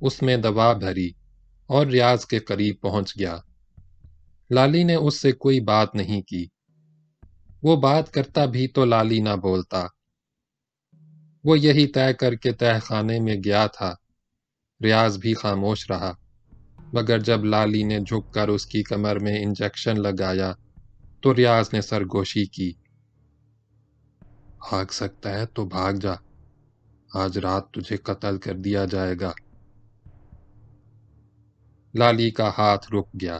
اس میں دوا بھری اور ریاض کے قریب پہنچ گیا۔ لالی نے اس سے کوئی بات نہیں کی۔ وہ بات کرتا بھی تو لالی نہ بولتا۔ وہ یہی طے کر کے تہہ خانے میں گیا تھا۔ ریاض بھی خاموش رہا، مگر جب لالی نے جھک کر اس کی کمر میں انجیکشن لگایا تو ریاض نے سرگوشی کی۔ بھاگ سکتا ہے تو بھاگ جا، آج رات تجھے قتل کر دیا جائے گا۔ لالی کا ہاتھ رک گیا۔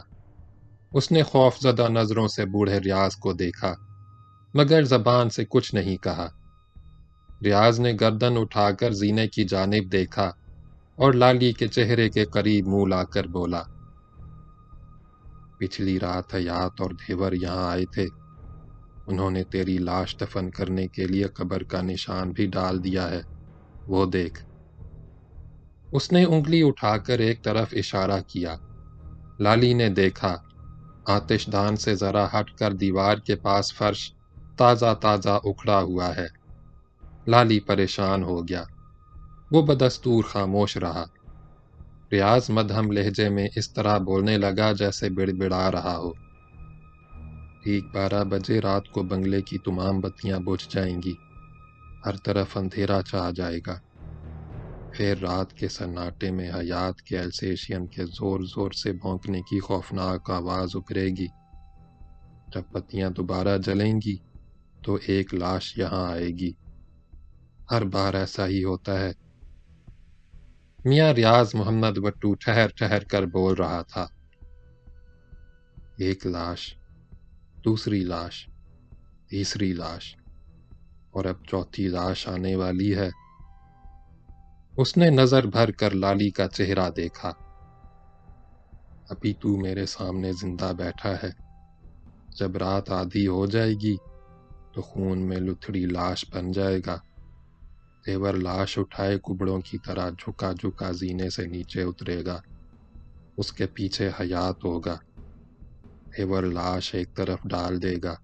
اس نے خوف زدہ نظروں سے بوڑھے ریاض کو دیکھا، مگر زبان سے کچھ نہیں کہا۔ ریاض نے گردن اٹھا کر زینے کی جانب دیکھا اور لالی کے چہرے کے قریب منہ لا کر بولا، پچھلی رات حیات اور دھیور یہاں آئے تھے۔ انہوں نے تیری لاش دفن کرنے کے لیے قبر کا نشان بھی ڈال دیا ہے، وہ دیکھ۔ اس نے انگلی اٹھا کر ایک طرف اشارہ کیا۔ لالی نے دیکھا، آتش دان سے ذرا ہٹ کر دیوار کے پاس فرش تازہ تازہ اکھڑا ہوا ہے۔ لالی پریشان ہو گیا۔ وہ بدستور خاموش رہا۔ ریاض مدھم لہجے میں اس طرح بولنے لگا جیسے بڑبڑا رہا ہو، ٹھیک 12 بجے رات کو بنگلے کی تمام بتیاں بجھ جائیں گی، ہر طرف اندھیرا چھا جائے گا۔ پھر رات کے سناٹے میں حیات کے السیشین کے زور زور سے بھونکنے کی خوفناک آواز ابھرے گی۔ جب بتیاں دوبارہ جلیں گی تو ایک لاش یہاں آئے گی۔ ہر بار ایسا ہی ہوتا ہے۔ میاں ریاض محمد وٹو ٹھہر ٹھہر کر بول رہا تھا، ایک لاش، دوسری لاش، تیسری لاش، اور اب چوتھی لاش آنے والی ہے۔ اس نے نظر بھر کر لالی کا چہرہ دیکھا۔ ابھی تو میرے سامنے زندہ بیٹھا ہے، جب رات آدھی ہو جائے گی تو خون میں لتھڑی لاش بن جائے گا۔ دیور لاش اٹھائے کبڑوں کی طرح جھکا جھکا زینے سے نیچے اترے گا۔ اس کے پیچھے حیات ہوگا۔ دیور لاش ایک طرف ڈال دے گا،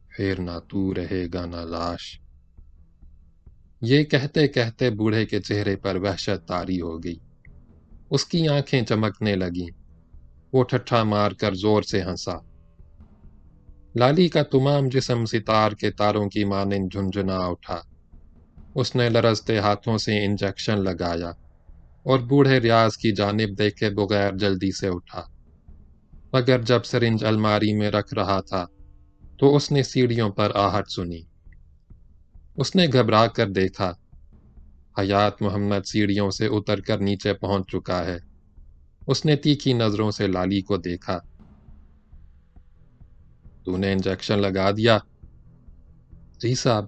پھر نہ تو رہے گا نہ لاش۔ یہ کہتے کہتے بوڑھے کے چہرے پر وحشت طاری ہو گئی۔ اس کی آنکھیں چمکنے لگیں۔ وہ ٹھٹھا مار کر زور سے ہنسا۔ لالی کا تمام جسم ستار کے تاروں کی مانند جھنجھنا اٹھا۔ اس نے لرزتے ہاتھوں سے انجیکشن لگایا اور بوڑھے ریاض کی جانب دیکھے بغیر جلدی سے اٹھا، مگر جب سرنج الماری میں رکھ رہا تھا تو اس نے سیڑھیوں پر آہٹ سنی۔ اس نے گھبرا کر دیکھا، حیات محمد سیڑھیوں سے اتر کر نیچے پہنچ چکا ہے۔ اس نے تیکھی نظروں سے لالی کو دیکھا۔ تو نے انجیکشن لگا دیا؟ جی صاحب۔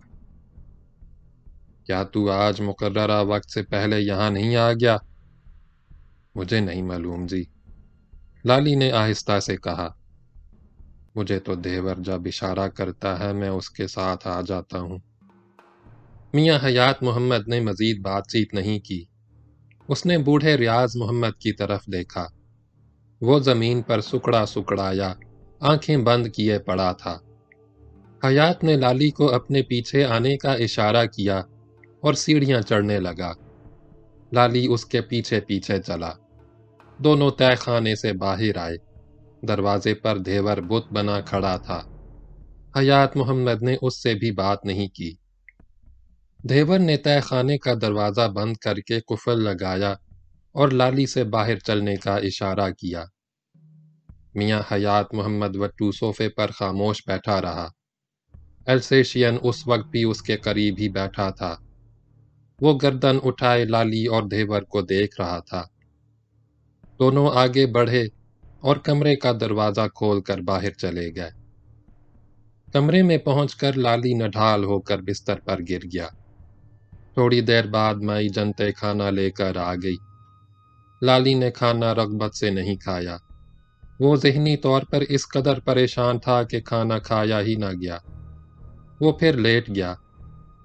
کیا تو آج مقررہ وقت سے پہلے یہاں نہیں آ گیا؟ مجھے نہیں معلوم جی، لالی نے آہستہ سے کہا۔ مجھے تو دیور جب اشارہ کرتا ہے میں اس کے ساتھ آ جاتا ہوں۔ میاں حیات محمد نے مزید بات چیت نہیں کی۔ اس نے بوڑھے ریاض محمد کی طرف دیکھا۔ وہ زمین پر سکڑا سکڑایا آنکھیں بند کیے پڑا تھا۔ حیات نے لالی کو اپنے پیچھے آنے کا اشارہ کیا اور سیڑھیاں چڑھنے لگا۔ لالی اس کے پیچھے پیچھے چلا۔ دونوں تہہ خانے سے باہر آئے۔ دروازے پر دیور بت بنا کھڑا تھا۔ حیات محمد نے اس سے بھی بات نہیں کی۔ دیور نے تہہ خانے کا دروازہ بند کر کے قفل لگایا اور لالی سے باہر چلنے کا اشارہ کیا۔ میاں حیات محمد وٹو صوفے پر خاموش بیٹھا رہا۔ السیشین اس وقت بھی اس کے قریب ہی بیٹھا تھا۔ وہ گردن اٹھائے لالی اور دیور کو دیکھ رہا تھا۔ دونوں آگے بڑھے اور کمرے کا دروازہ کھول کر باہر چلے گئے۔ کمرے میں پہنچ کر لالی نڈھال ہو کر بستر پر گر گیا۔ تھوڑی دیر بعد مائی جنتے کھانا لے کر آ گئی۔ لالی نے کھانا رغبت سے نہیں کھایا۔ وہ ذہنی طور پر اس قدر پریشان تھا کہ کھانا کھایا ہی نہ گیا۔ وہ پھر لیٹ گیا،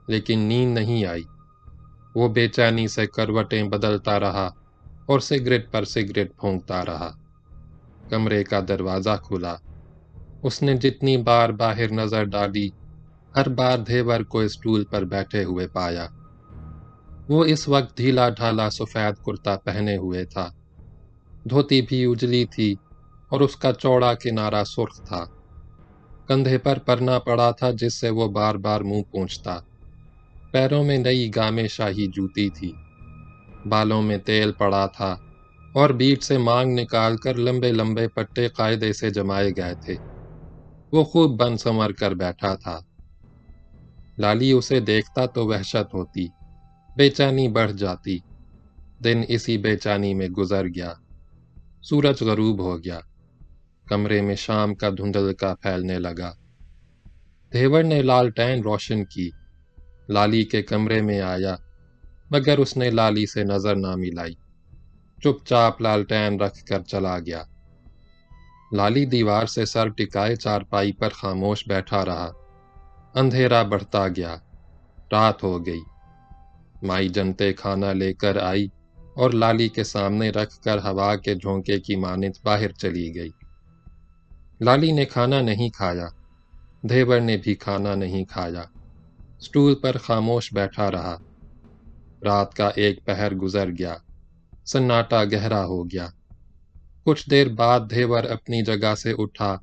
لیکن نیند نہیں آئی۔ وہ بے چینی سے کروٹیں بدلتا رہا اور سگریٹ پر سگریٹ پھونکتا رہا۔ کمرے کا دروازہ کھلا۔ اس نے جتنی بار باہر نظر ڈالی، ہر بار دیور کو اسٹول پر بیٹھے ہوئے پایا۔ وہ اس وقت ڈھیلا ڈھالا سفید کرتا پہنے ہوئے تھا، دھوتی بھی اجلی تھی اور اس کا چوڑا کنارہ سرخ تھا۔ کندھے پر پرنا پڑا تھا جس سے وہ بار بار منہ پونچھتا۔ پیروں میں نئی گامے شاہی جوتی تھی، بالوں میں تیل پڑا تھا اور بیٹ سے مانگ نکال کر لمبے لمبے پٹے قاعدے سے جمائے گئے تھے۔ وہ خوب بن سنور کر بیٹھا تھا۔ لالی اسے دیکھتا تو وحشت ہوتی، بے چینی بڑھ جاتی۔ دن اسی بے چینی میں گزر گیا۔ سورج غروب ہو گیا، کمرے میں شام کا دھندلکا پھیلنے لگا۔ دھیور نے لالٹین روشن کی، لالی کے کمرے میں آیا، مگر اس نے لالی سے نظر نہ ملائی، چپ چاپ لالٹین رکھ کر چلا گیا۔ لالی دیوار سے سر ٹکائے چارپائی پر خاموش بیٹھا رہا۔ اندھیرا بڑھتا گیا، رات ہو گئی۔ مائی جنتے کھانا لے کر آئی اور لالی کے سامنے رکھ کر ہوا کے جھونکے کی مانند باہر چلی گئی۔ لالی نے کھانا نہیں کھایا، دھیور نے بھی کھانا نہیں کھایا، سٹول پر خاموش بیٹھا رہا۔ رات کا ایک پہر گزر گیا، سناٹا گہرا ہو گیا۔ کچھ دیر بعد دھیور اپنی جگہ سے اٹھا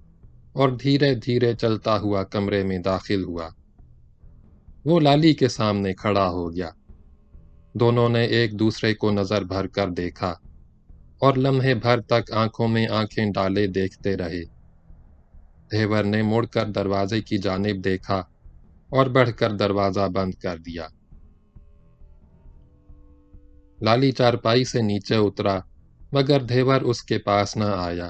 اور دھیرے دھیرے چلتا ہوا کمرے میں داخل ہوا۔ وہ لالی کے سامنے کھڑا ہو گیا۔ دونوں نے ایک دوسرے کو نظر بھر کر دیکھا اور لمحے بھر تک آنکھوں میں آنکھیں ڈالے دیکھتے رہے۔ دھیور نے مڑ کر دروازے کی جانب دیکھا اور بڑھ کر دروازہ بند کر دیا۔ لالی چارپائی سے نیچے اترا، مگر دھیور اس کے پاس نہ آیا۔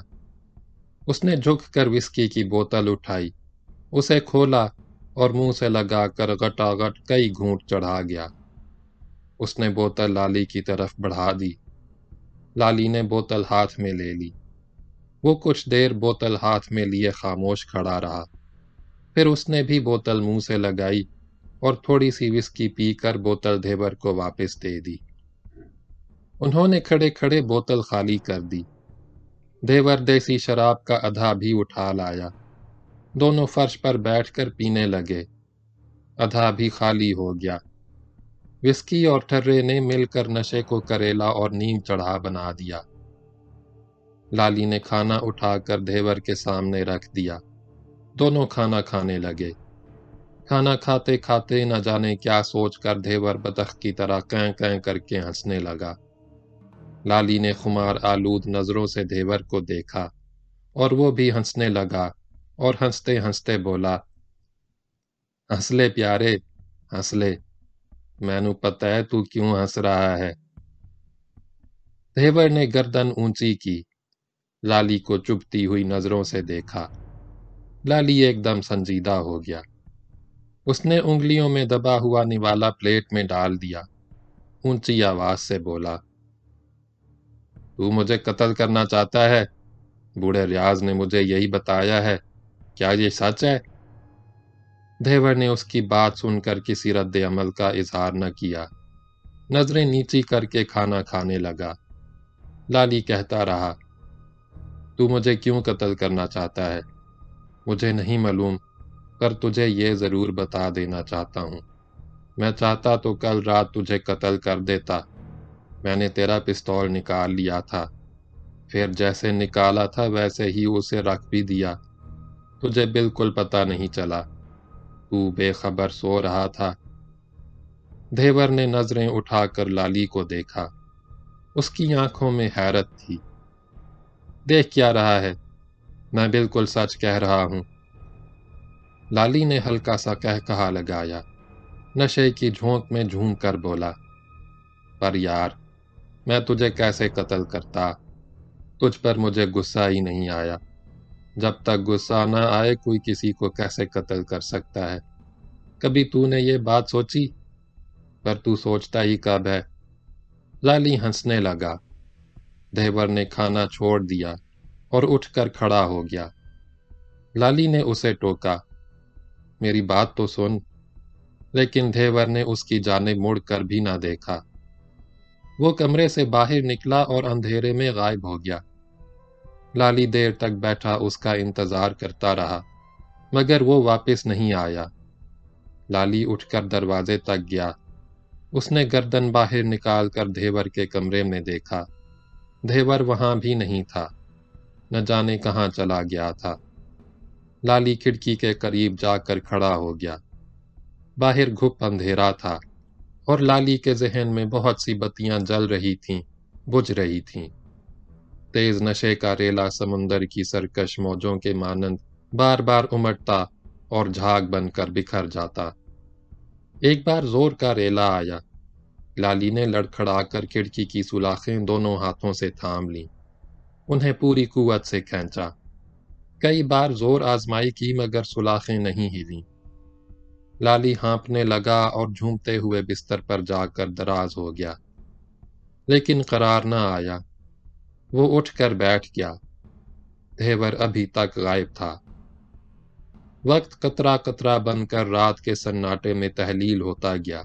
اس نے جھک کر وسکی کی بوتل اٹھائی، اسے کھولا اور منہ سے لگا کر گٹا گٹ کئی گھونٹ چڑھا گیا۔ اس نے بوتل لالی کی طرف بڑھا دی۔ لالی نے بوتل ہاتھ میں لے لی۔ وہ کچھ دیر بوتل ہاتھ میں لیے خاموش کھڑا رہا۔ پھر اس نے بھی بوتل منہ سے لگائی اور تھوڑی سی وسکی پی کر بوتل دھیور کو واپس دے دی۔ انہوں نے کھڑے کھڑے بوتل خالی کر دی۔ دھیور دیسی شراب کا ادھا بھی اٹھا لایا۔ دونوں فرش پر بیٹھ کر پینے لگے۔ ادھا بھی خالی ہو گیا۔ وسکی اور ٹھرے نے مل کر نشے کو کریلا اور نیم چڑھا بنا دیا۔ لالی نے کھانا اٹھا کر دھیور کے سامنے رکھ دیا۔ دونوں کھانا کھانے لگے۔ کھانا کھاتے کھاتے نہ جانے کیا سوچ کر دھیور بطخ کی طرح کیں کیں کر کے ہنسنے لگا۔ لالی نے خمار آلود نظروں سے دھیور کو دیکھا اور وہ بھی ہنسنے لگا اور ہنستے ہنستے بولا، ہنس لے پیارے، ہنس لے، مینوں پتہ ہے تو کیوں ہنس رہا ہے۔ دھیور نے گردن اونچی کی، لالی کو چبھتی ہوئی نظروں سے دیکھا۔ لالی ایک دم سنجیدہ ہو گیا۔ اس نے انگلیوں میں دبا ہوا نوالا پلیٹ میں ڈال دیا، اونچی آواز سے بولا، تو مجھے قتل کرنا چاہتا ہے؟ بوڑھے ریاض نے مجھے یہی بتایا ہے، کیا یہ سچ ہے؟ دھیور نے اس کی بات سن کر کسی رد عمل کا اظہار نہ کیا، نظریں نیچی کر کے کھانا کھانے لگا۔ لالی کہتا رہا، تو مجھے کیوں قتل کرنا چاہتا ہے؟ مجھے نہیں معلوم، پر تجھے یہ ضرور بتا دینا چاہتا ہوں، میں چاہتا تو کل رات تجھے قتل کر دیتا۔ میں نے تیرا پستول نکال لیا تھا، پھر جیسے نکالا تھا ویسے ہی اسے رکھ بھی دیا، تجھے بالکل پتہ نہیں چلا، تو بے خبر سو رہا تھا۔ دھیور نے نظریں اٹھا کر لالی کو دیکھا، اس کی آنکھوں میں حیرت تھی۔ دیکھ کیا رہا ہے؟ میں بالکل سچ کہہ رہا ہوں۔ لالی نے ہلکا سا قہقہا لگایا، نشے کی جھونک میں جھوم کر بولا، پر یار، میں تجھے کیسے قتل کرتا؟ تجھ پر مجھے غصہ ہی نہیں آیا۔ جب تک غصہ نہ آئے کوئی کسی کو کیسے قتل کر سکتا ہے؟ کبھی تو نے یہ بات سوچی؟ پر تو سوچتا ہی کب ہے؟ لالی ہنسنے لگا۔ دھیور نے کھانا چھوڑ دیا اور اٹھ کر کھڑا ہو گیا۔ لالی نے اسے ٹوکا، میری بات تو سن، لیکن دھیور نے اس کی جانب مڑ کر بھی نہ دیکھا۔ وہ کمرے سے باہر نکلا اور اندھیرے میں غائب ہو گیا۔ لالی دیر تک بیٹھا اس کا انتظار کرتا رہا، مگر وہ واپس نہیں آیا۔ لالی اٹھ کر دروازے تک گیا، اس نے گردن باہر نکال کر دھیور کے کمرے میں دیکھا۔ دھیور وہاں بھی نہیں تھا، نہ جانے کہاں چلا گیا تھا۔ لالی کھڑکی کے قریب جا کر کھڑا ہو گیا۔ باہر گھپ اندھیرا تھا اور لالی کے ذہن میں بہت سی بتیاں جل رہی تھیں، بجھ رہی تھیں۔ تیز نشے کا ریلا سمندر کی سرکش موجوں کے مانند بار بار امٹتا اور جھاگ بن کر بکھر جاتا۔ ایک بار زور کا ریلا آیا۔ لالی نے لڑکھڑا کر کھڑکی کی سولاخیں دونوں ہاتھوں سے تھام لیں، انہیں پوری قوت سے کھینچا۔ کئی بار زور آزمائی کی مگر سولاخیں نہیں ہلیں۔ لالی ہانپنے لگا اور جھومتے ہوئے بستر پر جا کر دراز ہو گیا، لیکن قرار نہ آیا۔ وہ اٹھ کر بیٹھ گیا۔ دھیور ابھی تک غائب تھا۔ وقت قطرہ قطرہ بن کر رات کے سناٹے میں تحلیل ہوتا گیا۔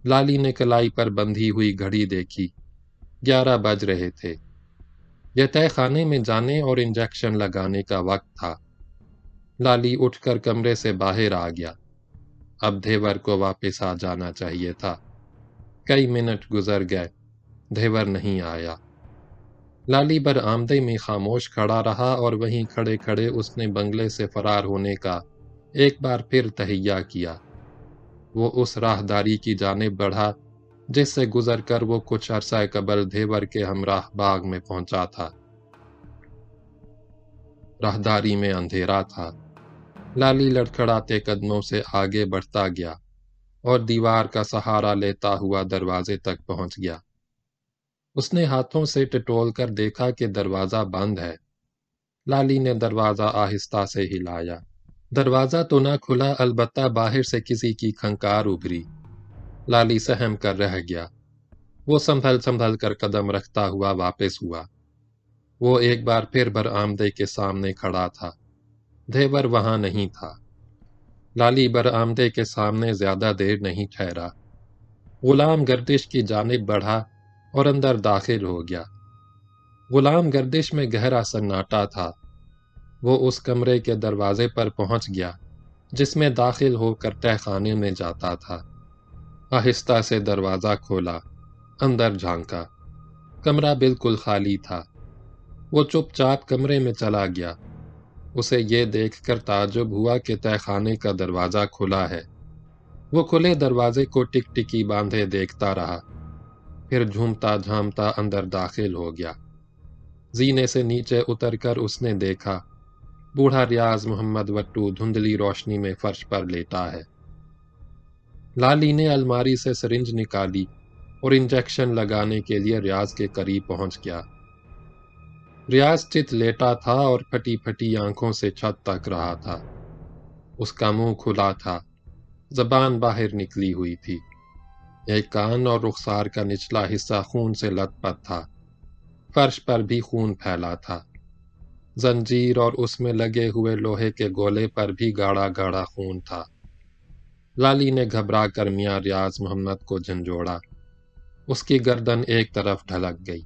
لالی نے کلائی پر بندھی ہوئی گھڑی دیکھی، 11 بج رہے تھے۔ یہ تہہ خانے میں جانے اور انجیکشن لگانے کا وقت تھا۔ لالی اٹھ کر کمرے سے باہر آ گیا۔ اب دھیور کو واپس آ جانا چاہیے تھا۔ کئی منٹ گزر گئے، دھیور نہیں آیا۔ لالی برآمدے میں خاموش کھڑا رہا اور وہیں کھڑے کھڑے اس نے بنگلے سے فرار ہونے کا ایک بار پھر تہیہ کیا۔ وہ اس راہداری کی جانب بڑھا جس سے گزر کر وہ کچھ عرصہ قبل دھیور کے ہمراہ باغ میں پہنچا تھا۔ راہداری میں اندھیرا تھا۔ لالی لڑکھڑاتے قدموں سے آگے بڑھتا گیا اور دیوار کا سہارا لیتا ہوا دروازے تک پہنچ گیا۔ اس نے ہاتھوں سے ٹٹول کر دیکھا کہ دروازہ بند ہے۔ لالی نے دروازہ آہستہ سے ہلایا۔ دروازہ تو نہ کھلا، البتہ باہر سے کسی کی کھنکار ابھری۔ لالی سہم کر رہ گیا۔ وہ سنبھل سنبھل کر قدم رکھتا ہوا واپس ہوا۔ وہ ایک بار پھر برآمدے کے سامنے کھڑا تھا۔ دھیور وہاں نہیں تھا۔ لالی برآمدے کے سامنے زیادہ دیر نہیں ٹھہرا۔ غلام گردش کی جانب بڑھا اور اندر داخل ہو گیا۔ غلام گردش میں گہرا سناٹا تھا۔ وہ اس کمرے کے دروازے پر پہنچ گیا جس میں داخل ہو کر تہہ خانے میں جاتا تھا۔ آہستہ سے دروازہ کھولا، اندر جھانکا۔ کمرہ بالکل خالی تھا۔ وہ چپ چاپ کمرے میں چلا گیا۔ اسے یہ دیکھ کر تعجب ہوا کہ تہہ خانے کا دروازہ کھلا ہے۔ وہ کھلے دروازے کو ٹک ٹکی باندھے دیکھتا رہا، پھر جھومتا جھامتا اندر داخل ہو گیا۔ زینے سے نیچے اتر کر اس نے دیکھا بوڑھا ریاض محمد وٹو دھندلی روشنی میں فرش پر لیٹا ہے۔ لالی نے الماری سے سرنج نکالی اور انجیکشن لگانے کے لیے ریاض کے قریب پہنچ گیا۔ ریاض چت لیٹا تھا اور پھٹی پھٹی آنکھوں سے چھت تک رہا تھا۔ اس کا منہ کھلا تھا، زبان باہر نکلی ہوئی تھی۔ ایک کان اور رخسار کا نچلا حصہ خون سے لت پت تھا۔ فرش پر بھی خون پھیلا تھا۔ زنجیر اور اس میں لگے ہوئے لوہے کے گولے پر بھی گاڑھا گاڑھا خون تھا۔ لالی نے گھبرا کر میاں ریاض محمد کو جھنجھوڑا۔ اس کی گردن ایک طرف ڈھلک گئی۔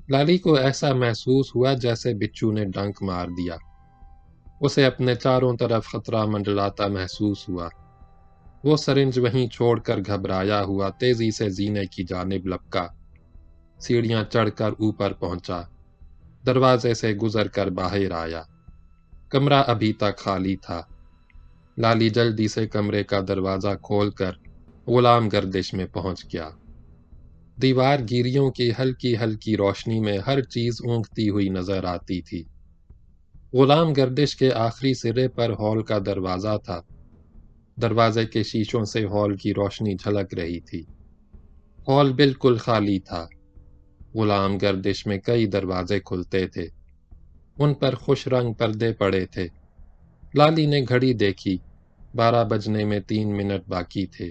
لالی کو ایسا محسوس ہوا جیسے بچھو نے ڈنک مار دیا۔ اسے اپنے چاروں طرف خطرہ منڈلاتا محسوس ہوا۔ وہ سرنج وہیں چھوڑ کر گھبرایا ہوا تیزی سے زینے کی جانب لپکا، سیڑھیاں چڑھ کر اوپر پہنچا، دروازے سے گزر کر باہر آیا۔ کمرہ ابھی تک خالی تھا۔ لالی جلدی سے کمرے کا دروازہ کھول کر غلام گردش میں پہنچ گیا۔ دیوار گیریوں کی ہلکی ہلکی روشنی میں ہر چیز اونگتی ہوئی نظر آتی تھی۔ غلام گردش کے آخری سرے پر ہال کا دروازہ تھا۔ دروازے کے شیشوں سے ہال کی روشنی جھلک رہی تھی۔ ہال بالکل خالی تھا۔ غلام گردش میں کئی دروازے کھلتے تھے، ان پر خوش رنگ پردے پڑے تھے۔ لالی نے گھڑی دیکھی، 12 بجنے میں 3 منٹ باقی تھے۔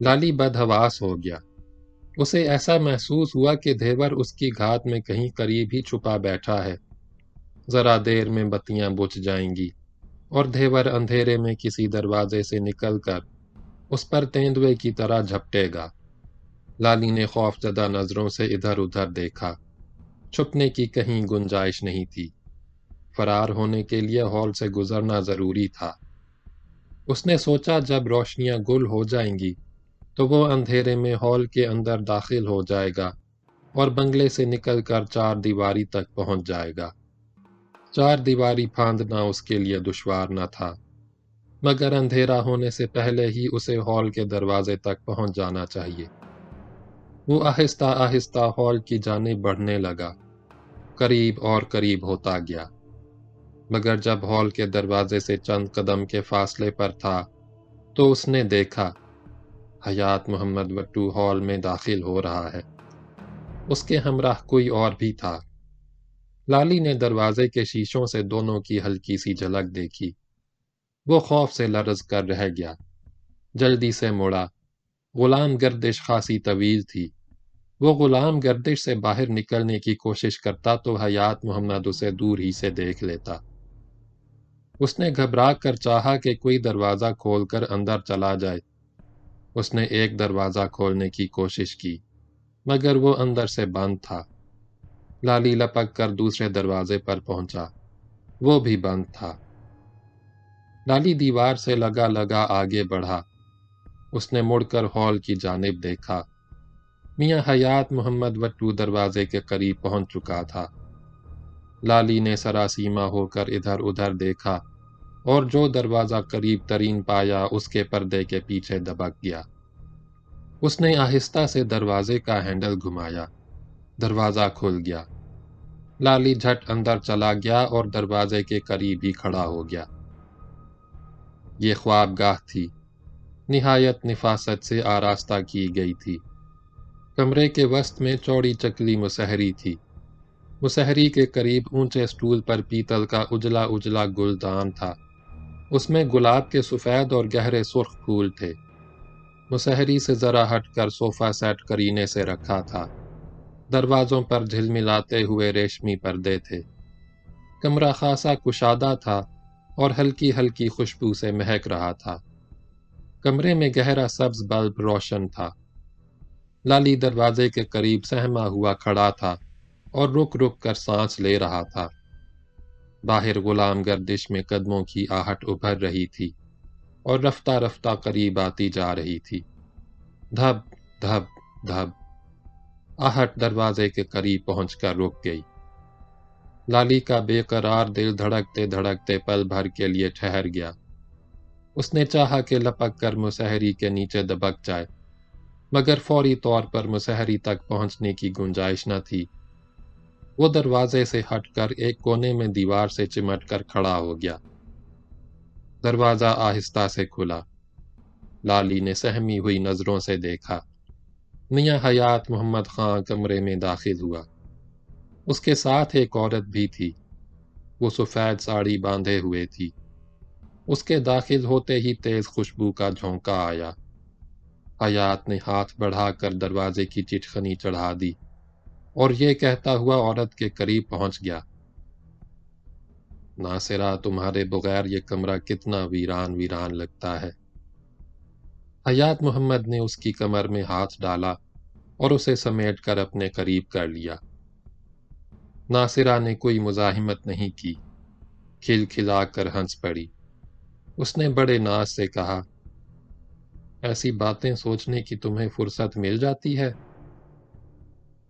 لالی بدحواس ہو گیا۔ اسے ایسا محسوس ہوا کہ دھیور اس کی گھات میں کہیں قریب ہی چھپا بیٹھا ہے۔ ذرا دیر میں بتیاں بجھ جائیں گی اور دھیور اندھیرے میں کسی دروازے سے نکل کر اس پر تیندوے کی طرح جھپٹے گا۔ لالی نے خوف زدہ نظروں سے ادھر ادھر دیکھا۔ چھپنے کی کہیں گنجائش نہیں تھی۔ فرار ہونے کے لیے ہال سے گزرنا ضروری تھا۔ اس نے سوچا جب روشنیاں گل ہو جائیں گی تو وہ اندھیرے میں ہال کے اندر داخل ہو جائے گا اور بنگلے سے نکل کر چار دیواری تک پہنچ جائے گا۔ چار دیواری پھاندنا اس کے لیے دشوار نہ تھا، مگر اندھیرا ہونے سے پہلے ہی اسے ہال کے دروازے تک پہنچ جانا چاہیے۔ وہ آہستہ آہستہ ہال کی جانب بڑھنے لگا، قریب اور قریب ہوتا گیا، مگر جب ہال کے دروازے سے چند قدم کے فاصلے پر تھا تو اس نے دیکھا حیات محمد وٹو ہال میں داخل ہو رہا ہے۔ اس کے ہمراہ کوئی اور بھی تھا۔ لالی نے دروازے کے شیشوں سے دونوں کی ہلکی سی جھلک دیکھی۔ وہ خوف سے لرز کر رہ گیا، جلدی سے مڑا۔ غلام گردش خاصی طویل تھی۔ وہ غلام گردش سے باہر نکلنے کی کوشش کرتا تو حیات محمد اسے دور ہی سے دیکھ لیتا۔ اس نے گھبرا کر چاہا کہ کوئی دروازہ کھول کر اندر چلا جائے۔ اس نے ایک دروازہ کھولنے کی کوشش کی، مگر وہ اندر سے بند تھا۔ لالی لپک کر دوسرے دروازے پر پہنچا، وہ بھی بند تھا۔ لالی دیوار سے لگا لگا آگے بڑھا۔ اس نے مڑ کر ہال کی جانب دیکھا۔ میاں حیات محمد وٹو دروازے کے قریب پہنچ چکا تھا۔ لالی نے سراسیمہ ہو کر ادھر ادھر دیکھا اور جو دروازہ قریب ترین پایا اس کے پردے کے پیچھے دبک گیا۔ اس نے آہستہ سے دروازے کا ہینڈل گھمایا، دروازہ کھل گیا۔ لالی جھٹ اندر چلا گیا اور دروازے کے قریب ہی کھڑا ہو گیا۔ یہ خواب گاہ تھی، نہایت نفاست سے آراستہ کی گئی تھی۔ کمرے کے وسط میں چوڑی چکلی مسہری تھی۔ مسہری کے قریب اونچے سٹول پر پیتل کا اجلا اجلا گلدان تھا۔ اس میں گلاب کے سفید اور گہرے سرخ پھول تھے۔ مسہری سے ذرا ہٹ کر صوفہ سیٹ کرینے سے رکھا تھا۔ دروازوں پر جھلملاتے ہوئے ریشمی پردے تھے۔ کمرہ خاصا کشادہ تھا اور ہلکی ہلکی خوشبو سے مہک رہا تھا۔ کمرے میں گہرا سبز بلب روشن تھا۔ لالی دروازے کے قریب سہما ہوا کھڑا تھا اور رک رک کر سانس لے رہا تھا۔ باہر غلام گردش میں قدموں کی آہٹ ابھر رہی تھی اور رفتہ رفتہ قریب آتی جا رہی تھی۔ دھب دھب دھب، آہٹ دروازے کے قریب پہنچ کر رک گئی۔ لالی کا بے قرار دل دھڑکتے دھڑکتے پل بھر کے لیے ٹھہر گیا۔ اس نے چاہا کہ لپک کر مسہری کے نیچے دبک جائے، مگر فوری طور پر مسہری تک پہنچنے کی گنجائش نہ تھی۔ وہ دروازے سے ہٹ کر ایک کونے میں دیوار سے چمٹ کر کھڑا ہو گیا۔ دروازہ آہستہ سے کھلا۔ لالی نے سہمی ہوئی نظروں سے دیکھا۔ میاں حیات محمد خان کمرے میں داخل ہوا۔ اس کے ساتھ ایک عورت بھی تھی۔ وہ سفید ساڑی باندھے ہوئے تھی۔ اس کے داخل ہوتے ہی تیز خوشبو کا جھونکا آیا۔ حیات نے ہاتھ بڑھا کر دروازے کی چٹخنی چڑھا دی اور یہ کہتا ہوا عورت کے قریب پہنچ گیا، ناصرہ، تمہارے بغیر یہ کمرہ کتنا ویران ویران لگتا ہے۔ حیات محمد نے اس کی کمر میں ہاتھ ڈالا اور اسے سمیٹ کر اپنے قریب کر لیا۔ ناصرہ نے کوئی مزاحمت نہیں کی، کھل کھلا کر ہنس پڑی۔ اس نے بڑے ناز سے کہا، ایسی باتیں سوچنے کی تمہیں فرصت مل جاتی ہے؟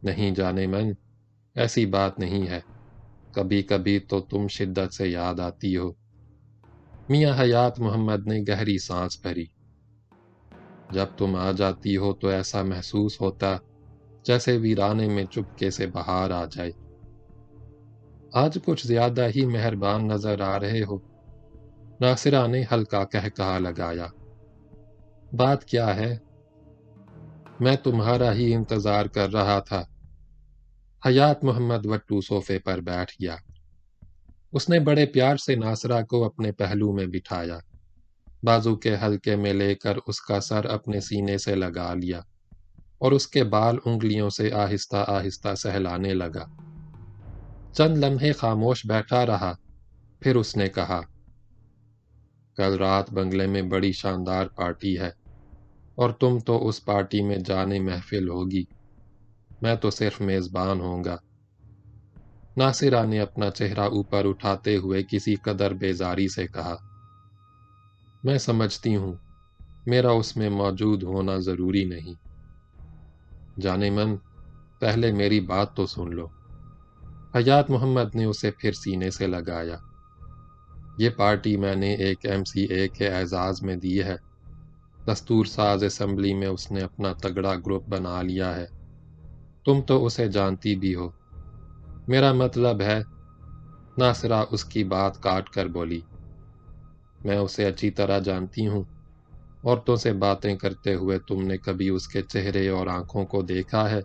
نہیں جانے من، ایسی بات نہیں ہے، کبھی کبھی تو تم شدت سے یاد آتی ہو۔ میاں حیات محمد نے گہری سانس بھری۔ جب تم آ جاتی ہو تو ایسا محسوس ہوتا جیسے ویرانے میں چپکے سے بہار آ جائے۔ آج کچھ زیادہ ہی مہربان نظر آ رہے ہو۔ ناصرہ نے ہلکا قہقہا لگایا۔ بات کیا ہے؟ میں تمہارا ہی انتظار کر رہا تھا۔ حیات محمد وٹو صوفے پر بیٹھ گیا۔ اس نے بڑے پیار سے ناصرہ کو اپنے پہلو میں بٹھایا، بازو کے حلقے میں لے کر اس کا سر اپنے سینے سے لگا لیا اور اس کے بال انگلیوں سے آہستہ آہستہ سہلانے لگا۔ چند لمحے خاموش بیٹھا رہا، پھر اس نے کہا، کل رات بنگلے میں بڑی شاندار پارٹی ہے اور تم تو اس پارٹی میں جانے محفل ہوگی، میں تو صرف میزبان ہوں گا۔ ناصرہ نے اپنا چہرہ اوپر اٹھاتے ہوئے کسی قدر بیزاری سے کہا، میں سمجھتی ہوں میرا اس میں موجود ہونا ضروری نہیں۔ جانے من، پہلے میری بات تو سن لو۔ حیات محمد نے اسے پھر سینے سے لگایا۔ یہ پارٹی میں نے ایک MCA کے اعزاز میں دی ہے۔ دستور ساز اسمبلی میں اس نے اپنا تگڑا گروپ بنا لیا ہے۔ تم تو اسے جانتی بھی ہو۔ میرا مطلب ہے، ناصرہ اس کی بات کاٹ کر بولی، میں اسے اچھی طرح جانتی ہوں۔ عورتوں سے باتیں کرتے ہوئے تم نے کبھی اس کے چہرے اور آنکھوں کو دیکھا ہے؟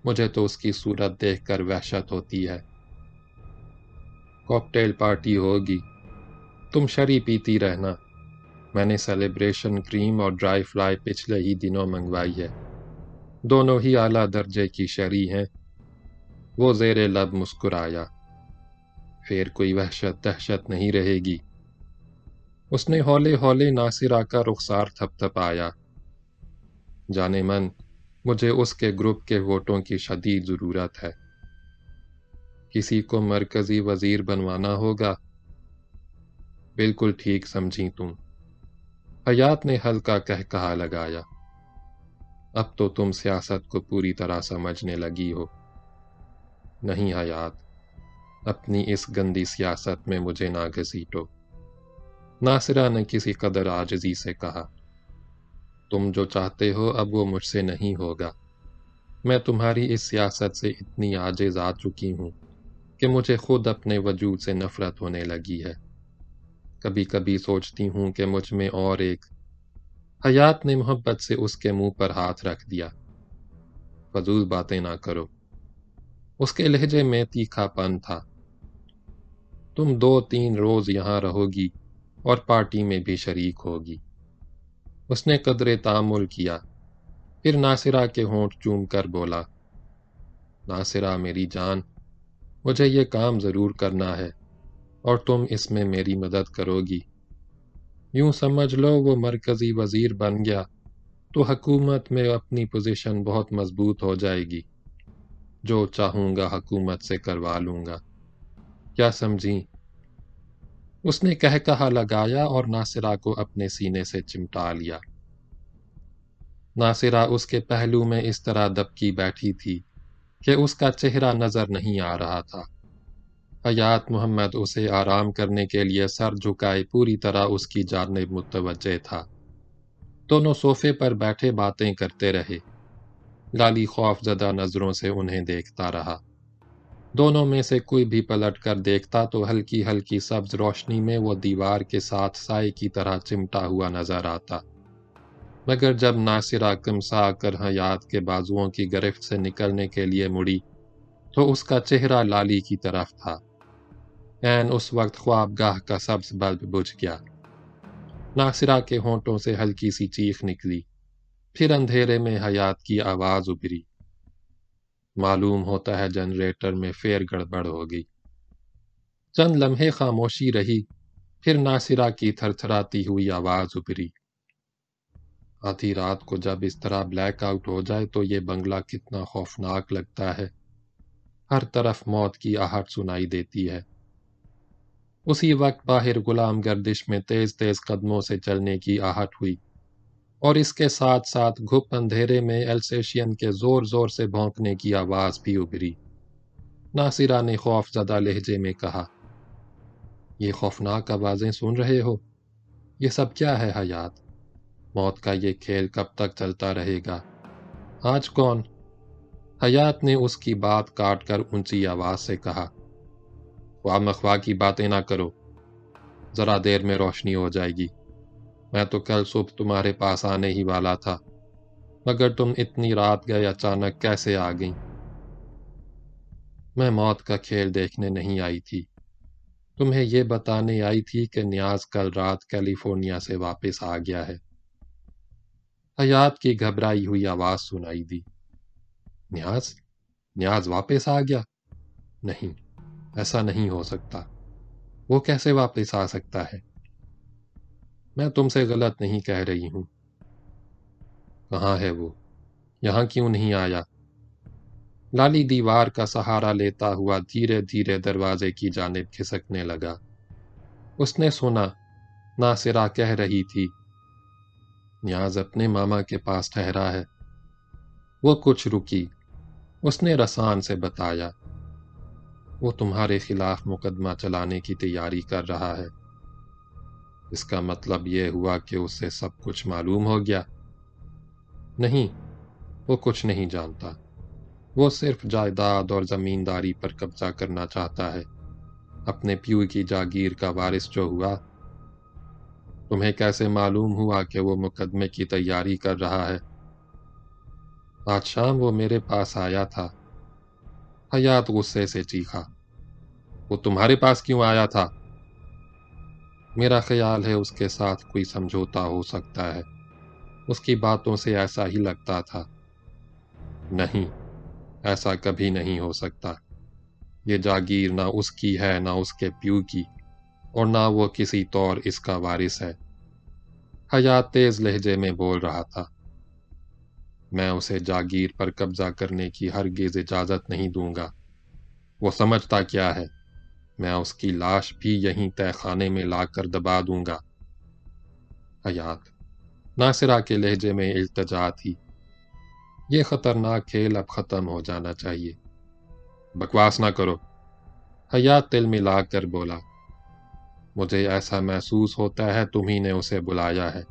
مجھے تو اس کی صورت دیکھ کر وحشت ہوتی ہے۔ کاکٹیل پارٹی ہوگی، تم شری پیتی رہنا۔ میں نے سیلیبریشن کریم اور ڈرائی فلائی پچھلے ہی دنوں منگوائی ہے، دونوں ہی اعلیٰ درجے کی شری ہیں۔ وہ زیر لب مسکرایا۔ پھر کوئی وحشت دہشت نہیں رہے گی۔ اس نے ہولے ہولے ناصرہ کا رخسار تھپ تھپایا۔ جانے من، مجھے اس کے گروپ کے ووٹوں کی شدید ضرورت ہے۔ کسی کو مرکزی وزیر بنوانا ہوگا۔ بالکل ٹھیک سمجھی تم۔ حیات نے ہلکا کہا لگایا۔ اب تو تم سیاست کو پوری طرح سمجھنے لگی ہو۔ نہیں حیات، اپنی اس گندی سیاست میں مجھے نہ گھسیٹو۔ ناصرہ نے کسی قدر عاجزی سے کہا۔ تم جو چاہتے ہو اب وہ مجھ سے نہیں ہوگا۔ میں تمہاری اس سیاست سے اتنی عاجز آ چکی ہوں کہ مجھے خود اپنے وجود سے نفرت ہونے لگی ہے۔ کبھی کبھی سوچتی ہوں کہ مجھ میں اور ایک… حیات نے محبت سے اس کے منہ پر ہاتھ رکھ دیا۔ فضول باتیں نہ کرو۔ اس کے لہجے میں تیکھا پن تھا۔ تم 2-3 روز یہاں رہو گی اور پارٹی میں بھی شریک ہوگی۔ اس نے قدرے تأمل کیا، پھر ناصرہ کے ہونٹ چوم کر بولا، ناصرہ میری جان، مجھے یہ کام ضرور کرنا ہے اور تم اس میں میری مدد کرو گی۔ یوں سمجھ لو وہ مرکزی وزیر بن گیا تو حکومت میں اپنی پوزیشن بہت مضبوط ہو جائے گی۔ جو چاہوں گا حکومت سے کروا لوں گا۔ کیا سمجھی؟ اس نے کہا لگایا اور ناصرہ کو اپنے سینے سے چمٹا لیا۔ ناصرہ اس کے پہلو میں اس طرح دبکی بیٹھی تھی کہ اس کا چہرہ نظر نہیں آ رہا تھا۔ حیات محمد اسے آرام کرنے کے لیے سر جھکائے پوری طرح اس کی جانب متوجہ تھا۔ دونوں صوفے پر بیٹھے باتیں کرتے رہے۔ لالی خوف زدہ نظروں سے انہیں دیکھتا رہا۔ دونوں میں سے کوئی بھی پلٹ کر دیکھتا تو ہلکی ہلکی سبز روشنی میں وہ دیوار کے ساتھ سائے کی طرح چمٹا ہوا نظر آتا، مگر جب ناصرہ کمسا کر حیات کے بازوؤں کی گرفت سے نکلنے کے لیے مڑی تو اس کا چہرہ لالی کی طرف تھا۔ عین اس وقت خوابگاہ کا سبز بلب بجھ گیا۔ ناصرہ کے ہونٹوں سے ہلکی سی چیخ نکلی، پھر اندھیرے میں حیات کی آواز ابھری، معلوم ہوتا ہے جنریٹر میں پھر گڑبڑ ہو گئی۔ چند لمحے خاموشی رہی، پھر ناصرہ کی تھر تھراتی ہوئی آواز ابھری، آدھی رات کو جب اس طرح بلیک آؤٹ ہو جائے تو یہ بنگلہ کتنا خوفناک لگتا ہے۔ ہر طرف موت کی آہٹ سنائی دیتی ہے۔ اسی وقت باہر غلام گردش میں تیز تیز قدموں سے چلنے کی آہٹ ہوئی، اور اس کے ساتھ ساتھ گھپ اندھیرے میں ایلسیشین کے زور زور سے بھونکنے کی آواز بھی ابھری۔ ناصرہ نے خوف زدہ لہجے میں کہا، یہ خوفناک آوازیں سن رہے ہو؟ یہ سب کیا ہے حیات؟ موت کا یہ کھیل کب تک چلتا رہے گا؟ آج کون؟ حیات نے اس کی بات کاٹ کر اونچی آواز سے کہا، خواہ مخواہ کی باتیں نہ کرو، ذرا دیر میں روشنی ہو جائے گی۔ میں تو کل صبح تمہارے پاس آنے ہی والا تھا، مگر تم اتنی رات گئے اچانک کیسے آ گئیں؟ میں موت کا کھیل دیکھنے نہیں آئی تھی، تمہیں یہ بتانے آئی تھی کہ نیاز کل رات کیلیفورنیا سے واپس آ گیا ہے۔ حیات کی گھبرائی ہوئی آواز سنائی دی، نیاز واپس آ گیا؟ نہیں، ایسا نہیں ہو سکتا۔ وہ کیسے واپس آ سکتا ہے؟ میں تم سے غلط نہیں کہہ رہی ہوں۔ کہاں ہے وہ؟ یہاں کیوں نہیں آیا؟ لالی دیوار کا سہارا لیتا ہوا دھیرے دھیرے دروازے کی جانب کھسکنے لگا۔ اس نے سنا ناصرہ کہہ رہی تھی۔ نیاز اپنے ماما کے پاس ٹھہرا ہے۔ وہ کچھ رکی۔ اس نے رسان سے بتایا، وہ تمہارے خلاف مقدمہ چلانے کی تیاری کر رہا ہے۔ اس کا مطلب یہ ہوا کہ اسے سب کچھ معلوم ہو گیا؟ نہیں، وہ کچھ نہیں جانتا۔ وہ صرف جائیداد اور زمینداری پر قبضہ کرنا چاہتا ہے، اپنے پیو کی جاگیر کا وارث جو ہوا۔ تمہیں کیسے معلوم ہوا کہ وہ مقدمے کی تیاری کر رہا ہے؟ آج شام وہ میرے پاس آیا تھا۔ حیات غصے سے چیخا، وہ تمہارے پاس کیوں آیا تھا؟ میرا خیال ہے اس کے ساتھ کوئی سمجھوتا ہو سکتا ہے، اس کی باتوں سے ایسا ہی لگتا تھا۔ نہیں، ایسا کبھی نہیں ہو سکتا۔ یہ جاگیر نہ اس کی ہے، نہ اس کے پیو کی، اور نہ وہ کسی طور اس کا وارث ہے۔ حیات تیز لہجے میں بول رہا تھا، میں اسے جاگیر پر قبضہ کرنے کی ہرگز اجازت نہیں دوں گا۔ وہ سمجھتا کیا ہے، میں اس کی لاش بھی یہیں تہہ خانے میں لا کر دبا دوں گا۔ حیات، ناصرہ کے لہجے میں التجا تھی، یہ خطرناک کھیل اب ختم ہو جانا چاہیے۔ بکواس نہ کرو، حیات تل ملا کر بولا، مجھے ایسا محسوس ہوتا ہے تمہی نے اسے بلایا ہے۔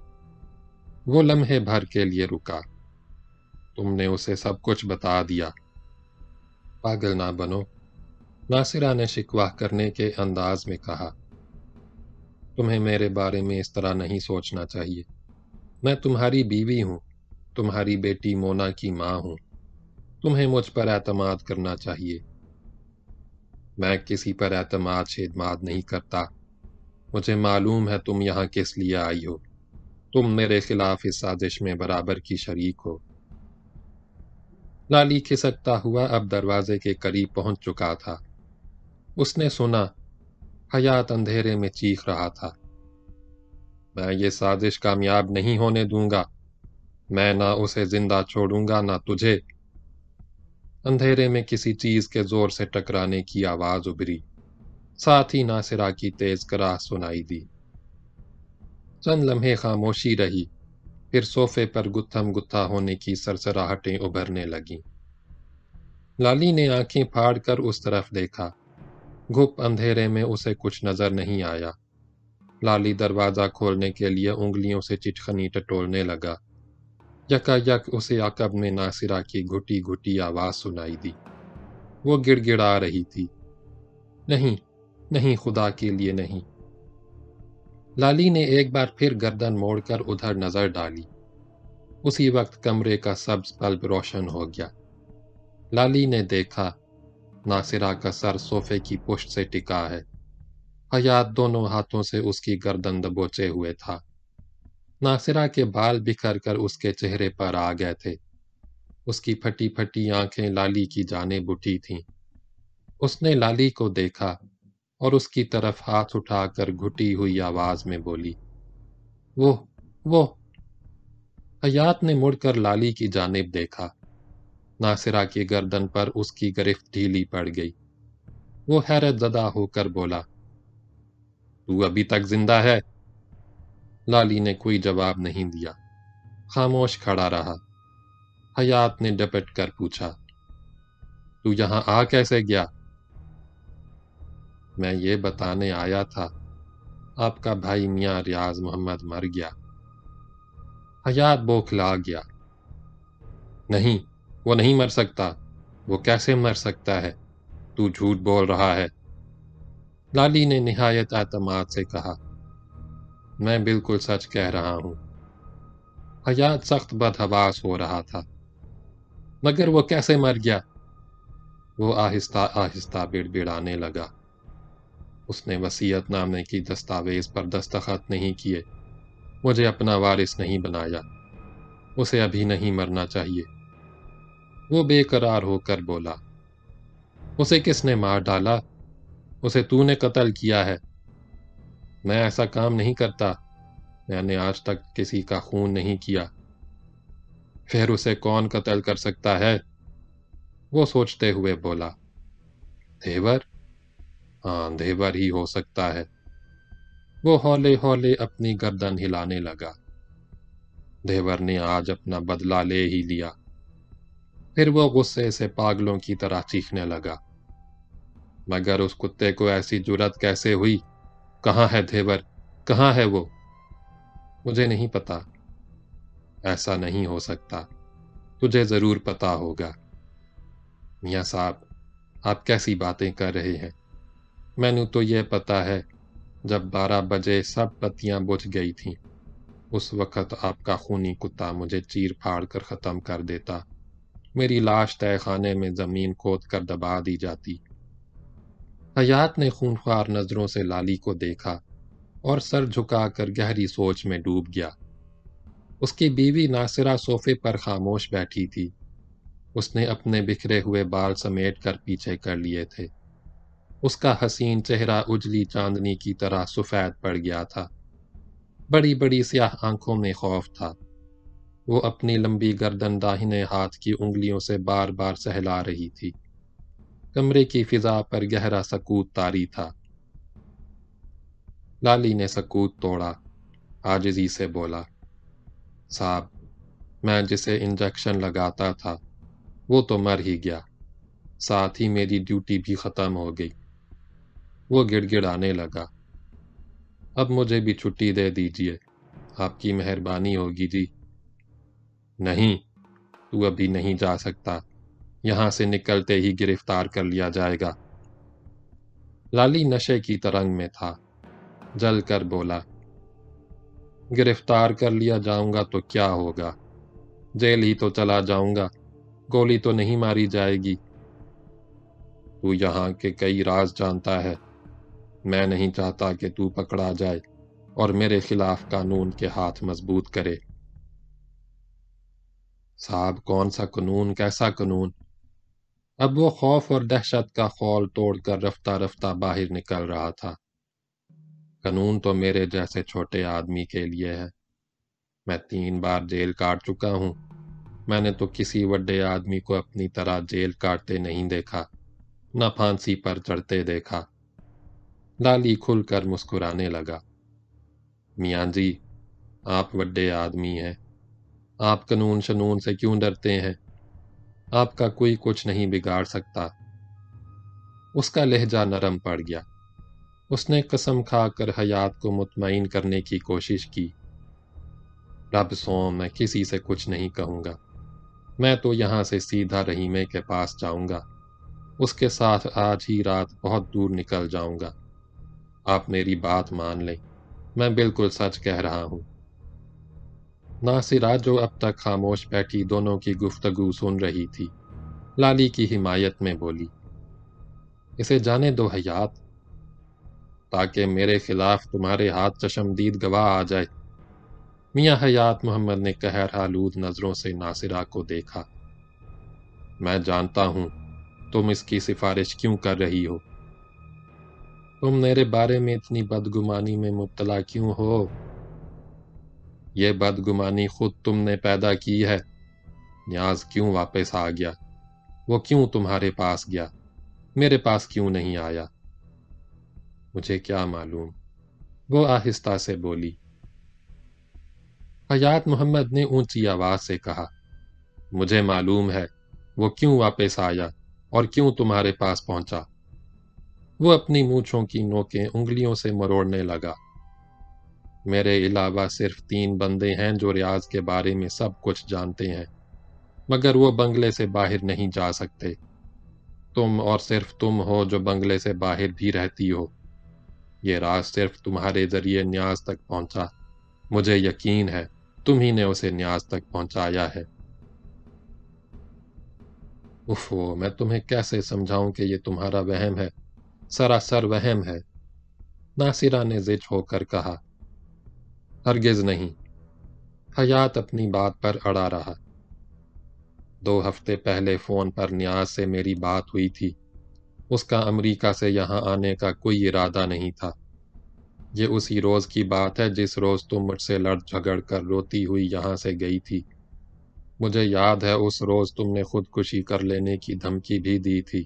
وہ لمحے بھر کے لیے رکا۔ تم نے اسے سب کچھ بتا دیا۔ پاگل نہ بنو، ناصرہ نے شکوہ کرنے کے انداز میں کہا، تمہیں میرے بارے میں اس طرح نہیں سوچنا چاہیے۔ میں تمہاری بیوی ہوں، تمہاری بیٹی مونا کی ماں ہوں، تمہیں مجھ پر اعتماد کرنا چاہیے۔ میں کسی پر اعتماد شیدماد نہیں کرتا۔ مجھے معلوم ہے تم یہاں کس لیے آئی ہو۔ تم میرے خلاف اس سازش میں برابر کی شریک ہو۔ لالی کھسکتا ہوا اب دروازے کے قریب پہنچ چکا تھا۔ اس نے سنا، حیات اندھیرے میں چیخ رہا تھا، میں یہ سازش کامیاب نہیں ہونے دوں گا۔ میں نہ اسے زندہ چھوڑوں گا نہ تجھے۔ اندھیرے میں کسی چیز کے زور سے ٹکرانے کی آواز ابھری، ساتھ ہی ناصرہ کی تیز کراہ سنائی دی۔ چند لمحے خاموشی رہی، پھر صوفے پر گتھم گتھا ہونے کی سرسراہٹیں ابھرنے لگیں۔ لالی نے آنکھیں پھاڑ کر اس طرف دیکھا۔ گھپ اندھیرے میں اسے کچھ نظر نہیں آیا۔ لالی دروازہ کھولنے کے لیے انگلیوں سے چٹخنی ٹٹولنے لگا۔ یکا یک اسے عقب میں ناصرہ کی گھٹی گھٹی آواز سنائی دی۔ وہ گڑ گڑا رہی تھی، نہیں، نہیں، خدا کے لیے نہیں۔ لالی نے ایک بار پھر گردن موڑ کر ادھر نظر ڈالی۔ اسی وقت کمرے کا سبز بلب روشن ہو گیا۔ لالی نے دیکھا، ناصرہ کا سر صوفے کی پشت سے ٹکا ہے۔ حیات دونوں ہاتھوں سے اس کی گردن دبوچے ہوئے تھا۔ ناصرہ کے بال بکھر کر اس کے چہرے پر آ گئے تھے۔ اس کی پھٹی پھٹی آنکھیں لالی کی جانب اٹھی تھیں۔ اس نے لالی کو دیکھا اور اس کی طرف ہاتھ اٹھا کر گھٹی ہوئی آواز میں بولی، وہ۔ حیات نے مڑ کر لالی کی جانب دیکھا۔ ناصرہ کی گردن پر اس کی گرفت ڈھیلی پڑ گئی۔ وہ حیرت زدہ ہو کر بولا، تو ابھی تک زندہ ہے؟ لالی نے کوئی جواب نہیں دیا، خاموش کھڑا رہا۔ حیات نے ڈپٹ کر پوچھا، تو یہاں آ کیسے گیا؟ میں یہ بتانے آیا تھا، آپ کا بھائی میاں ریاض محمد مر گیا۔ حیات بوکھلا گیا۔ نہیں، وہ نہیں مر سکتا۔ وہ کیسے مر سکتا ہے؟ تو جھوٹ بول رہا ہے۔ لالی نے نہایت اعتماد سے کہا، میں بالکل سچ کہہ رہا ہوں۔ حیات سخت بدحواس ہو رہا تھا۔ مگر وہ کیسے مر گیا؟ وہ آہستہ آہستہ بڑبڑانے لگا۔ اس نے وصیت نامے کی دستاویز پر دستخط نہیں کیے، مجھے اپنا وارث نہیں بنایا، اسے ابھی نہیں مرنا چاہیے۔ وہ بے قرار ہو کر بولا، اسے کس نے مار ڈالا؟ اسے تو نے قتل کیا ہے۔ میں ایسا کام نہیں کرتا، میں نے آج تک کسی کا خون نہیں کیا۔ پھر اسے کون قتل کر سکتا ہے؟ وہ سوچتے ہوئے بولا، دیور؟ ہاں، دیور ہی ہو سکتا ہے۔ وہ ہولے ہولے اپنی گردن ہلانے لگا۔ دیور نے آج اپنا بدلہ لے ہی لیا۔ پھر وہ غصے سے پاگلوں کی طرح چیخنے لگا۔ مگر اس کتے کو ایسی جرأت کیسے ہوئی؟ کہاں ہے دیور؟ کہاں ہے وہ؟ مجھے نہیں پتا۔ ایسا نہیں ہو سکتا، تجھے ضرور پتا ہوگا۔ میاں صاحب، آپ کیسی باتیں کر رہے ہیں؟ میں نے تو یہ پتا ہے، جب 12 بجے سب بتیاں بجھ گئی تھیں، اس وقت آپ کا خونی کتا مجھے چیر پھاڑ کر ختم کر دیتا، میری لاش تہہ خانے میں زمین کھود کر دبا دی جاتی۔ حیات نے خونخوار نظروں سے لالی کو دیکھا اور سر جھکا کر گہری سوچ میں ڈوب گیا۔ اس کی بیوی ناصرہ صوفے پر خاموش بیٹھی تھی۔ اس نے اپنے بکھرے ہوئے بال سمیٹ کر پیچھے کر لیے تھے۔ اس کا حسین چہرہ اجلی چاندنی کی طرح سفید پڑ گیا تھا۔ بڑی بڑی سیاہ آنکھوں میں خوف تھا۔ وہ اپنی لمبی گردن داہنے ہاتھ کی انگلیوں سے بار بار سہلا رہی تھی۔ کمرے کی فضا پر گہرا سکوت طاری تھا۔ لالی نے سکوت توڑا، عاجزی سے بولا، صاحب، میں جسے انجیکشن لگاتا تھا وہ تو مر ہی گیا، ساتھ ہی میری ڈیوٹی بھی ختم ہو گئی۔ وہ گڑ گڑانے لگا۔ اب مجھے بھی چھٹی دے دیجیے، آپ کی مہربانی ہوگی جی۔ نہیں، تو ابھی نہیں جا سکتا، یہاں سے نکلتے ہی گرفتار کر لیا جائے گا۔ لالی نشے کی ترنگ میں تھا، جل کر بولا، گرفتار کر لیا جاؤں گا تو کیا ہوگا؟ جیل ہی تو چلا جاؤں گا، گولی تو نہیں ماری جائے گی۔ تو یہاں کے کئی راز جانتا ہے، میں نہیں چاہتا کہ تو پکڑا جائے اور میرے خلاف قانون کے ہاتھ مضبوط کرے۔ صاحب، کون سا قانون؟ کیسا قانون؟ اب وہ خوف اور دہشت کا خول توڑ کر رفتہ رفتہ باہر نکل رہا تھا۔ قانون تو میرے جیسے چھوٹے آدمی کے لیے ہے۔ میں 3 بار جیل کاٹ چکا ہوں، میں نے تو کسی بڑے آدمی کو اپنی طرح جیل کاٹتے نہیں دیکھا، نہ پھانسی پر چڑھتے دیکھا۔ لالی کھل کر مسکرانے لگا۔ میاں جی، آپ بڑے آدمی ہیں، آپ قانون شنون سے کیوں ڈرتے ہیں؟ آپ کا کوئی کچھ نہیں بگاڑ سکتا۔ اس کا لہجہ نرم پڑ گیا۔ اس نے قسم کھا کر حیات کو مطمئن کرنے کی کوشش کی۔ رب سوں، میں کسی سے کچھ نہیں کہوں گا، میں تو یہاں سے سیدھا رحیمے کے پاس جاؤں گا، اس کے ساتھ آج ہی رات بہت دور نکل جاؤں گا۔ آپ میری بات مان لیں، میں بالکل سچ کہہ رہا ہوں۔ ناصرہ جو اب تک خاموش بیٹھی دونوں کی گفتگو سن رہی تھی، لالی کی حمایت میں بولی، اسے جانے دو حیات، تاکہ میرے خلاف تمہارے ہاتھ چشمدید گواہ آ جائے۔ میاں حیات محمد نے قہر آلود نظروں سے ناصرہ کو دیکھا۔ میں جانتا ہوں تم اس کی سفارش کیوں کر رہی ہو۔ تم میرے بارے میں اتنی بدگمانی میں مبتلا کیوں ہو؟ یہ بدگمانی خود تم نے پیدا کی ہے۔ نیاز کیوں واپس آ گیا؟ وہ کیوں تمہارے پاس گیا؟ میرے پاس کیوں نہیں آیا؟ مجھے کیا معلوم، وہ آہستہ سے بولی۔ حیات محمد نے اونچی آواز سے کہا، مجھے معلوم ہے وہ کیوں واپس آیا اور کیوں تمہارے پاس پہنچا۔ وہ اپنی مونچھوں کی نوکیں انگلیوں سے مروڑنے لگا۔ میرے علاوہ صرف 3 بندے ہیں جو ریاض کے بارے میں سب کچھ جانتے ہیں، مگر وہ بنگلے سے باہر نہیں جا سکتے۔ تم اور صرف تم ہو جو بنگلے سے باہر بھی رہتی ہو۔ یہ راز صرف تمہارے ذریعے نیاز تک پہنچا، مجھے یقین ہے تم ہی نے اسے نیاز تک پہنچایا ہے۔ اوفو، میں تمہیں کیسے سمجھاؤں کہ یہ تمہارا وہم ہے، سراسر وہم ہے۔ ناصرہ نے زج ہو کر کہا، ہرگز نہیں۔ حیات اپنی بات پر اڑا رہا۔ 2 ہفتے پہلے فون پر نیاز سے میری بات ہوئی تھی، اس کا امریکہ سے یہاں آنے کا کوئی ارادہ نہیں تھا۔ یہ اسی روز کی بات ہے جس روز تم مجھ سے لڑ جھگڑ کر روتی ہوئی یہاں سے گئی تھی۔ مجھے یاد ہے اس روز تم نے خودکشی کر لینے کی دھمکی بھی دی تھی۔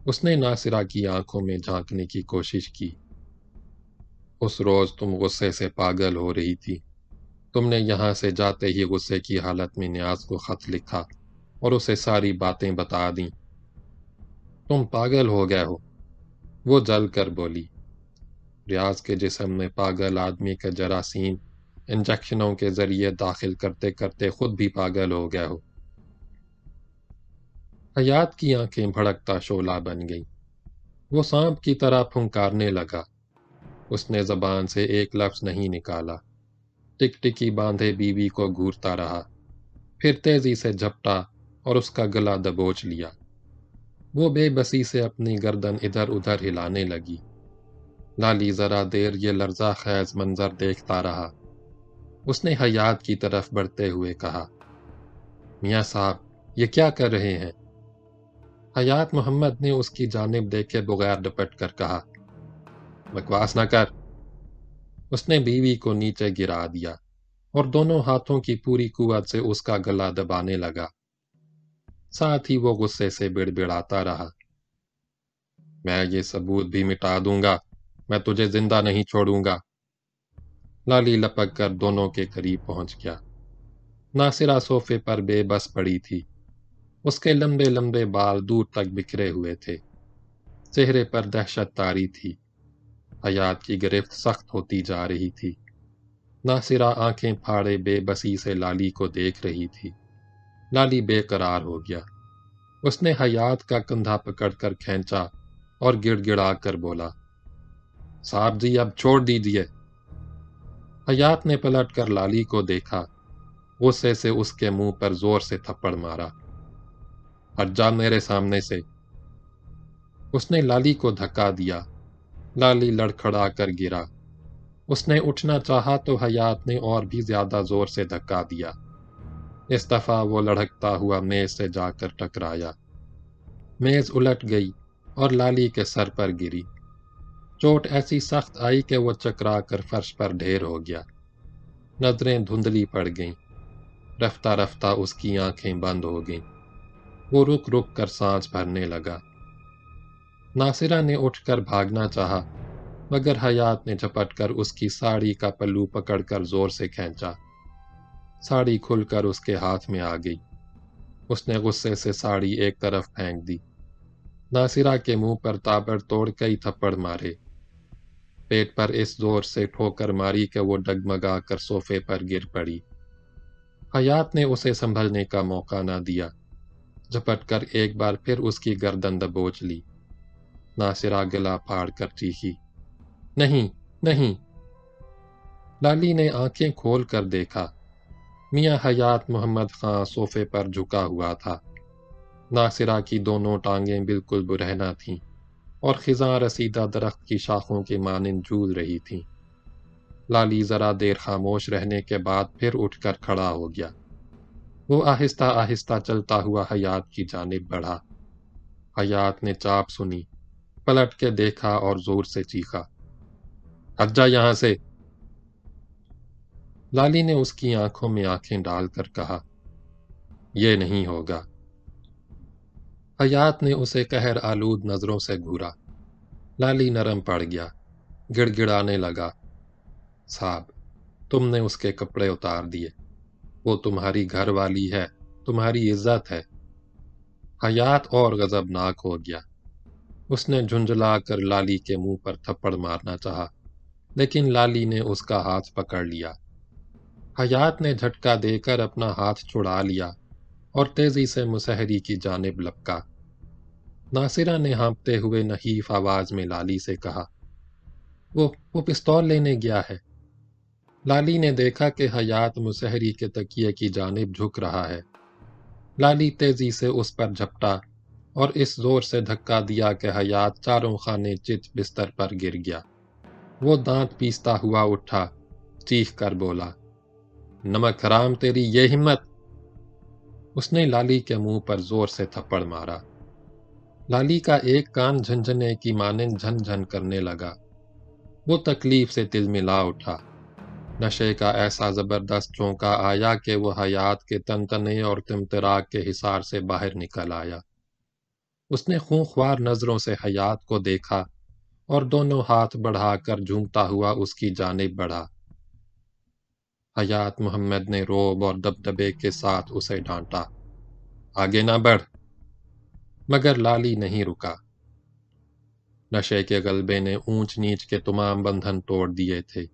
اس نے ناصرہ کی آنکھوں میں جھانکنے کی کوشش کی۔ اس روز تم غصے سے پاگل ہو رہی تھی۔ تم نے یہاں سے جاتے ہی غصے کی حالت میں نیاز کو خط لکھا اور اسے ساری باتیں بتا دیں۔ تم پاگل ہو گئے ہو، وہ جل کر بولی۔ ریاض کے جسم میں پاگل آدمی کا جراثیم انجیکشنوں کے ذریعے داخل کرتے کرتے خود بھی پاگل ہو گیا ہو۔ حیات کی آنکھیں بھڑکتا شعلہ بن گئیں۔ وہ سانپ کی طرح پھنکارنے لگا۔ اس نے زبان سے ایک لفظ نہیں نکالا۔ ٹک ٹکی باندھے بیوی کو گھورتا رہا، پھر تیزی سے جھپٹا اور اس کا گلا دبوچ لیا۔ وہ بے بسی سے اپنی گردن ادھر ادھر ہلانے لگی۔ لالی ذرا دیر یہ لرزہ خیز منظر دیکھتا رہا۔ اس نے حیات کی طرف بڑھتے ہوئے کہا، میاں صاحب یہ کیا کر رہے ہیں؟ حیات محمد نے اس کی جانب دیکھے بغیر ڈپٹ کر کہا، بکواس نہ کر۔ اس نے بیوی کو نیچے گرا دیا اور دونوں ہاتھوں کی پوری قوت سے اس کا گلا دبانے لگا۔ ساتھ ہی وہ غصے سے بڑبڑاتا رہا، میں یہ ثبوت بھی مٹا دوں گا، میں تجھے زندہ نہیں چھوڑوں گا۔ لالی لپک کر دونوں کے قریب پہنچ گیا۔ ناصرہ صوفے پر بے بس پڑی تھی۔ اس کے لمبے لمبے بال دور تک بکھرے ہوئے تھے، چہرے پر دہشت طاری تھی۔ حیات کی گرفت سخت ہوتی جا رہی تھی۔ ناصرہ آنکھیں پھاڑے بے بسی سے لالی کو دیکھ رہی تھی۔ لالی بے قرار ہو گیا۔ اس نے حیات کا کندھا پکڑ کر کھینچا اور گڑ گڑا کر بولا، صاحب جی اب چھوڑ دیجیے۔ حیات نے پلٹ کر لالی کو دیکھا، غصے سے اس کے منہ پر زور سے تھپڑ مارا۔ ہٹ جا میرے سامنے سے۔ اس نے لالی کو دھکا دیا۔ لالی لڑکھڑا کر گرا۔ اس نے اٹھنا چاہا تو حیات نے اور بھی زیادہ زور سے دھکا دیا۔ اس دفعہ وہ لڑھکتا ہوا میز سے جا کر ٹکرایا۔ میز الٹ گئی اور لالی کے سر پر گری۔ چوٹ ایسی سخت آئی کہ وہ چکرا کر فرش پر ڈھیر ہو گیا۔ نظریں دھندلی پڑ گئیں۔ رفتہ رفتہ اس کی آنکھیں بند ہو گئیں۔ وہ رک رک کر سانس بھرنے لگا۔ ناصرہ نے اٹھ کر بھاگنا چاہا، مگر حیات نے جھپٹ کر اس کی ساڑی کا پلو پکڑ کر زور سے کھینچا۔ ساڑی کھل کر اس کے ہاتھ میں آ گئی۔ اس نے غصے سے ساڑی ایک طرف پھینک دی۔ ناصرہ کے منہ پر تابڑ توڑ کئی تھپڑ مارے۔ پیٹ پر اس زور سے ٹھوکر ماری کہ وہ ڈگمگا کر صوفے پر گر پڑی۔ حیات نے اسے سنبھلنے کا موقع نہ دیا، جھپٹ کر ایک بار پھر اس کی گردن دبوچ لی۔ ناصرہ گلا پھاڑ کر چیخی، نہیں نہیں۔ لالی نے آنکھیں کھول کر دیکھا۔ میاں حیات محمد خان صوفے پر جھکا ہوا تھا۔ ناصرہ کی دونوں ٹانگیں بالکل برہنہ تھیں اور خزاں رسیدہ درخت کی شاخوں کے مانند جھول رہی تھیں۔ لالی ذرا دیر خاموش رہنے کے بعد پھر اٹھ کر کھڑا ہو گیا۔ وہ آہستہ آہستہ چلتا ہوا حیات کی جانب بڑھا۔ حیات نے چاپ سنی، پلٹ کے دیکھا اور زور سے چیخا، ہٹ جا یہاں سے۔ لالی نے اس کی آنکھوں میں آنکھیں ڈال کر کہا، یہ نہیں ہوگا۔ حیات نے اسے قہر آلود نظروں سے گھورا۔ لالی نرم پڑ گیا، گڑ گڑانے لگا، صاحب تم نے اس کے کپڑے اتار دیے، وہ تمہاری گھر والی ہے، تمہاری عزت ہے۔ حیات اور غضبناک ہو گیا۔ اس نے جھنجھلا کر لالی کے منہ پر تھپڑ مارنا چاہا، لیکن لالی نے اس کا ہاتھ پکڑ لیا۔ حیات نے جھٹکا دے کر اپنا ہاتھ چھڑا لیا اور تیزی سے مسحری کی جانب لپکا۔ ناصرہ نے ہانپتے ہوئے نحیف آواز میں لالی سے کہا، وہ پستول لینے گیا ہے۔ لالی نے دیکھا کہ حیات مسحری کے تکیے کی جانب جھک رہا ہے۔ لالی تیزی سے اس پر جھپٹا اور اس زور سے دھکا دیا کہ حیات چاروں خانے چت بستر پر گر گیا۔ وہ دانت پیستا ہوا اٹھا، چیخ کر بولا، نمک حرام تیری یہ ہمت! اس نے لالی کے منہ پر زور سے تھپڑ مارا۔ لالی کا ایک کان جھنجھنے کی مانند جھن جھن کرنے لگا۔ وہ تکلیف سے تلملا اٹھا۔ نشے کا ایسا زبردست چونکا آیا کہ وہ حیات کے تنتنے اور تمتراک کے حصار سے باہر نکل آیا۔ اس نے خونخوار نظروں سے حیات کو دیکھا اور دونوں ہاتھ بڑھا کر جھومتا ہوا اس کی جانب بڑھا۔ حیات محمد نے روب اور دبدبے کے ساتھ اسے ڈانٹا، آگے نہ بڑھ، مگر لالی نہیں رکا۔ نشے کے غلبے نے اونچ نیچ کے تمام بندھن توڑ دیے تھے۔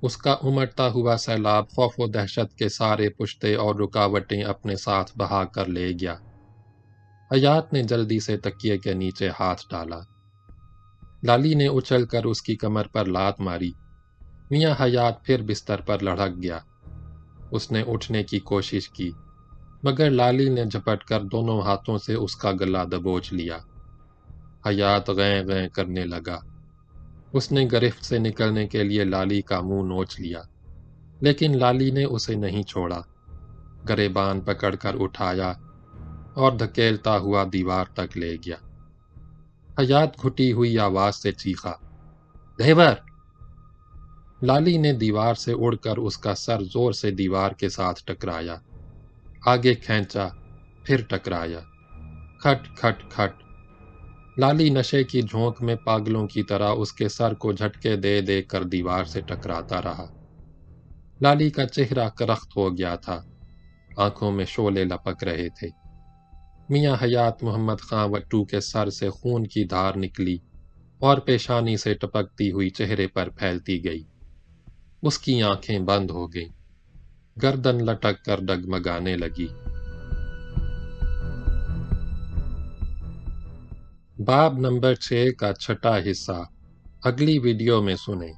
اس کا امٹتا ہوا سیلاب خوف و دہشت کے سارے پشتے اور رکاوٹیں اپنے ساتھ بہا کر لے گیا۔ حیات نے جلدی سے تکیے کے نیچے ہاتھ ڈالا۔ لالی نے اچھل کر اس کی کمر پر لات ماری۔ میاں حیات پھر بستر پر لڑھک گیا۔ اس نے اٹھنے کی کوشش کی، مگر لالی نے جھپٹ کر دونوں ہاتھوں سے اس کا گلا دبوچ لیا۔ حیات غیں غیں کرنے لگا۔ اس نے گرفت سے نکلنے کے لیے لالی کا منہ نوچ لیا، لیکن لالی نے اسے نہیں چھوڑا۔ گریبان پکڑ کر اٹھایا اور دھکیلتا ہوا دیوار تک لے گیا۔ حیات گھٹی ہوئی آواز سے چیخا، دیور! لالی نے دیوار سے اڑ کر اس کا سر زور سے دیوار کے ساتھ ٹکرایا، آگے کھینچا، پھر ٹکرایا، کھٹ کھٹ کھٹ۔ لالی نشے کی جھونک میں پاگلوں کی طرح اس کے سر کو جھٹکے دے دے کر دیوار سے ٹکراتا رہا۔ لالی کا چہرہ کرخت ہو گیا تھا، آنکھوں میں شعلے لپک رہے تھے۔ میاں حیات محمد خاں وٹو کے سر سے خون کی دھار نکلی اور پیشانی سے ٹپکتی ہوئی چہرے پر پھیلتی گئی۔ اس کی آنکھیں بند ہو گئیں، گردن لٹک کر ڈگمگانے لگی۔ باب نمبر 6 کا چھٹا حصہ اگلی ویڈیو میں سنیں۔